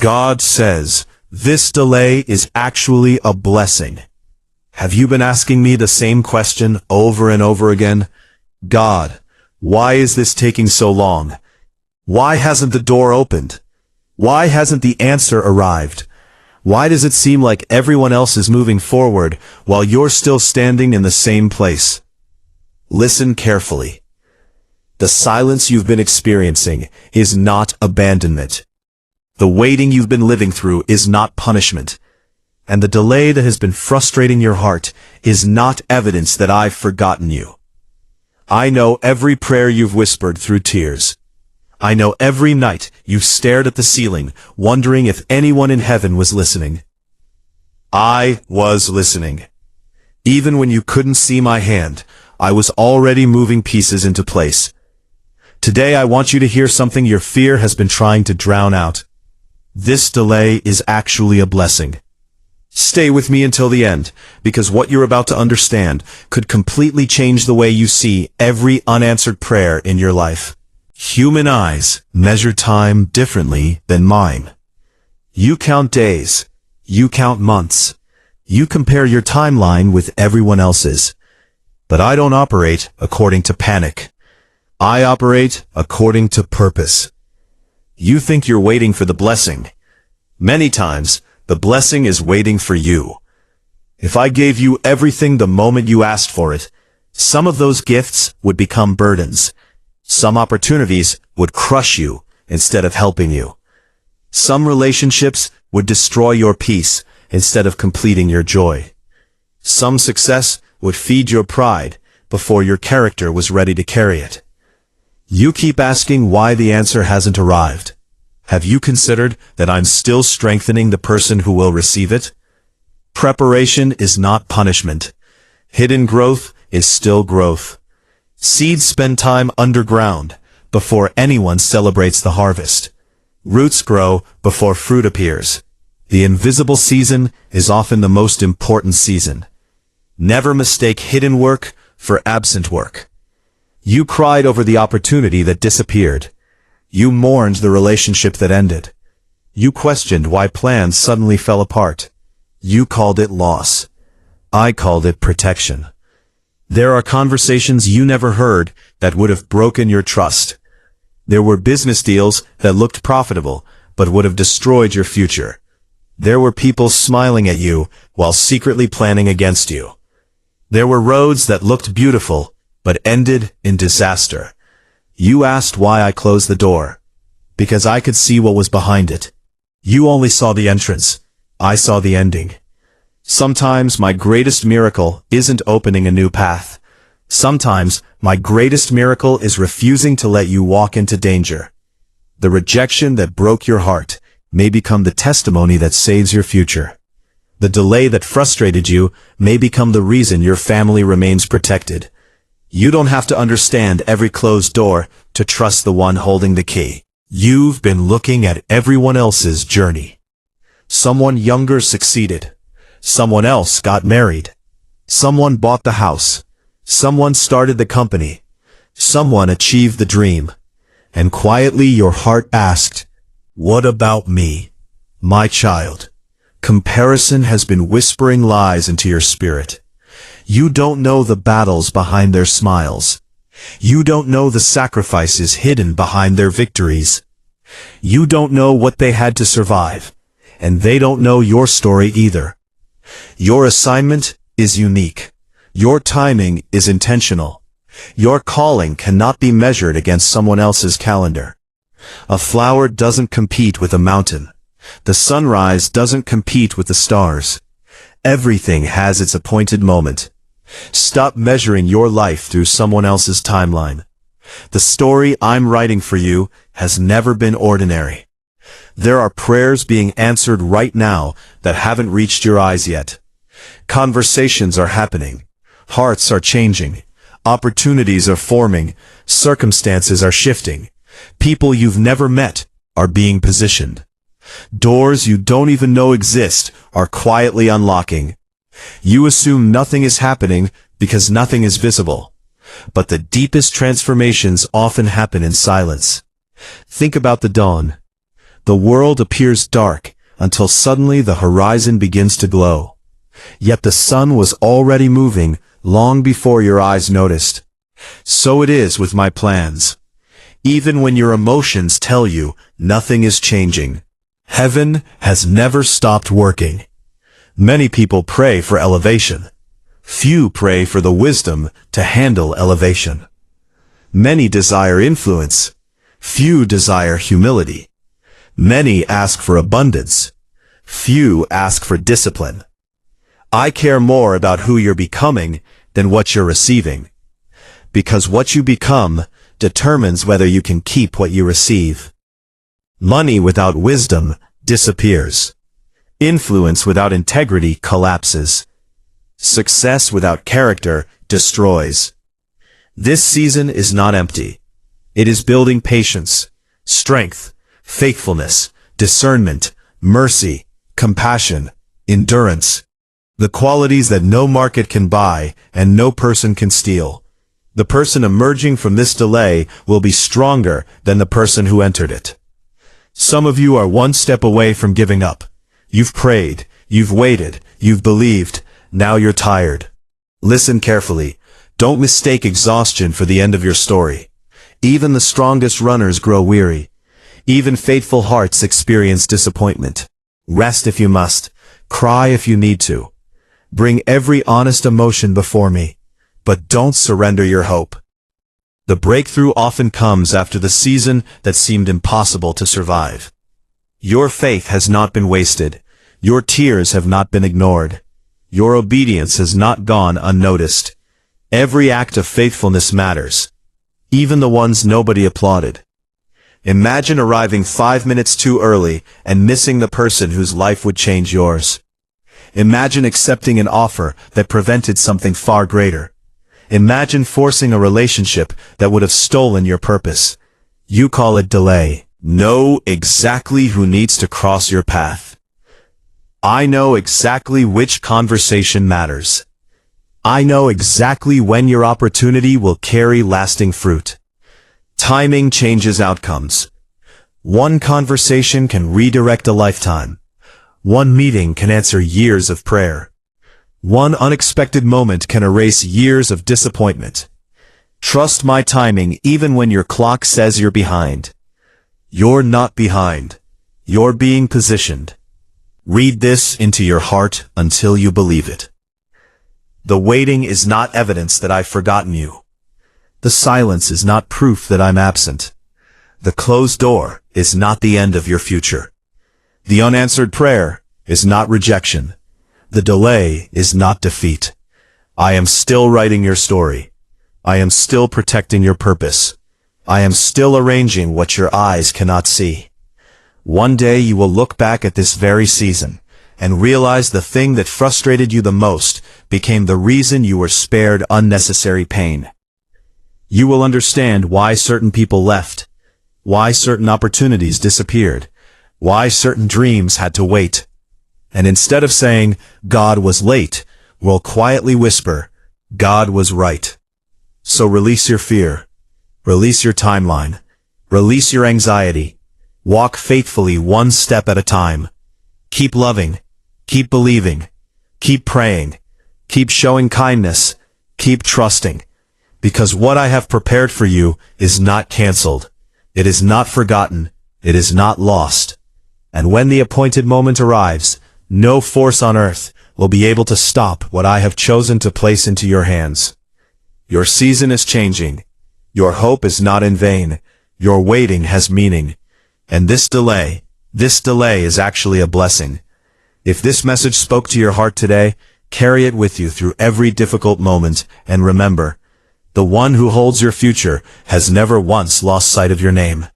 God says, this delay is actually a blessing. Have you been asking me the same question over and over again? God, why is this taking so long? Why hasn't the door opened? Why hasn't the answer arrived? Why does it seem like everyone else is moving forward while you're still standing in the same place? Listen carefully. The silence you've been experiencing is not abandonment. The waiting you've been living through is not punishment. And the delay that has been frustrating your heart is not evidence that I've forgotten you. I know every prayer you've whispered through tears. I know every night you've stared at the ceiling, wondering if anyone in heaven was listening. I was listening. Even when you couldn't see my hand, I was already moving pieces into place. Today I want you to hear something your fear has been trying to drown out. This delay is actually a blessing. Stay with me until the end, because what you're about to understand could completely change the way you see every unanswered prayer in your life. Human eyes measure time differently than mine. You count days. You count months. You compare your timeline with everyone else's. But I don't operate according to panic. I operate according to purpose. You think you're waiting for the blessing. Many times, the blessing is waiting for you. If I gave you everything the moment you asked for it, some of those gifts would become burdens. Some opportunities would crush you instead of helping you. Some relationships would destroy your peace instead of completing your joy. Some success would feed your pride before your character was ready to carry it. You keep asking why the answer hasn't arrived. Have you considered that I'm still strengthening the person who will receive it? Preparation is not punishment. Hidden growth is still growth. Seeds spend time underground before anyone celebrates the harvest. Roots grow before fruit appears. The invisible season is often the most important season. Never mistake hidden work for absent work. You cried over the opportunity that disappeared. You mourned the relationship that ended. You questioned why plans suddenly fell apart. You called it loss. I called it protection. There are conversations you never heard that would have broken your trust. There were business deals that looked profitable, but would have destroyed your future. There were people smiling at you while secretly planning against you. There were roads that looked beautiful, but ended in disaster. You asked why I closed the door. Because I could see what was behind it. You only saw the entrance. I saw the ending. Sometimes my greatest miracle isn't opening a new path. Sometimes my greatest miracle is refusing to let you walk into danger. The rejection that broke your heart may become the testimony that saves your future. The delay that frustrated you may become the reason your family remains protected. You don't have to understand every closed door to trust the one holding the key. You've been looking at everyone else's journey. Someone younger succeeded. Someone else got married. Someone bought the house. Someone started the company. Someone achieved the dream. And quietly your heart asked, "What about me? My child." Comparison has been whispering lies into your spirit. You don't know the battles behind their smiles. You don't know the sacrifices hidden behind their victories. You don't know what they had to survive, and they don't know your story either. Your assignment is unique. Your timing is intentional. Your calling cannot be measured against someone else's calendar. A flower doesn't compete with a mountain. The sunrise doesn't compete with the stars. Everything has its appointed moment. Stop measuring your life through someone else's timeline. The story I'm writing for you has never been ordinary. There are prayers being answered right now that haven't reached your eyes yet. Conversations are happening. Hearts are changing. Opportunities are forming. Circumstances are shifting. People you've never met are being positioned. Doors you don't even know exist are quietly unlocking. You assume nothing is happening because nothing is visible. But the deepest transformations often happen in silence. Think about the dawn. The world appears dark until suddenly the horizon begins to glow. Yet the sun was already moving long before your eyes noticed. So it is with my plans. Even when your emotions tell you nothing is changing, heaven has never stopped working. Many people pray for elevation. Few pray for the wisdom to handle elevation. Many desire influence. Few desire humility. Many ask for abundance. Few ask for discipline. I care more about who you're becoming than what you're receiving. Because what you become determines whether you can keep what you receive. Money without wisdom disappears. Influence without integrity collapses. Success without character destroys. This season is not empty. It is building patience, strength, faithfulness, discernment, mercy, compassion, endurance. The qualities that no market can buy and no person can steal. The person emerging from this delay will be stronger than the person who entered it. Some of you are one step away from giving up. You've prayed, you've waited, you've believed, now you're tired. Listen carefully. Don't mistake exhaustion for the end of your story. Even the strongest runners grow weary. Even faithful hearts experience disappointment. Rest if you must. Cry if you need to. Bring every honest emotion before me. But don't surrender your hope. The breakthrough often comes after the season that seemed impossible to survive. Your faith has not been wasted. Your tears have not been ignored. Your obedience has not gone unnoticed. Every act of faithfulness matters, even the ones nobody applauded. Imagine arriving 5 minutes too early and missing the person whose life would change yours. Imagine accepting an offer that prevented something far greater. Imagine forcing a relationship that would have stolen your purpose. You call it delay. Know exactly who needs to cross your path. I know exactly which conversation matters. I know exactly when your opportunity will carry lasting fruit. Timing changes outcomes. One conversation can redirect a lifetime. One meeting can answer years of prayer. One unexpected moment can erase years of disappointment. Trust my timing even when your clock says you're behind. You're not behind. You're being positioned. Read this into your heart until you believe it. The waiting is not evidence that I've forgotten you. The silence is not proof that I'm absent. The closed door is not the end of your future. The unanswered prayer is not rejection. The delay is not defeat. I am still writing your story. I am still protecting your purpose. I am still arranging what your eyes cannot see. One day you will look back at this very season and realize the thing that frustrated you the most became the reason you were spared unnecessary pain. You will understand why certain people left, why certain opportunities disappeared, why certain dreams had to wait. And instead of saying, God was late, we'll quietly whisper, God was right. So release your fear, release your timeline, release your anxiety, walk faithfully one step at a time. Keep loving, keep believing, keep praying, keep showing kindness, keep trusting. Because what I have prepared for you is not canceled. It is not forgotten. It is not lost. And when the appointed moment arrives, no force on earth will be able to stop what I have chosen to place into your hands. Your season is changing. Your hope is not in vain. Your waiting has meaning. And this delay is actually a blessing. If this message spoke to your heart today, carry it with you through every difficult moment, and remember, the one who holds your future has never once lost sight of your name.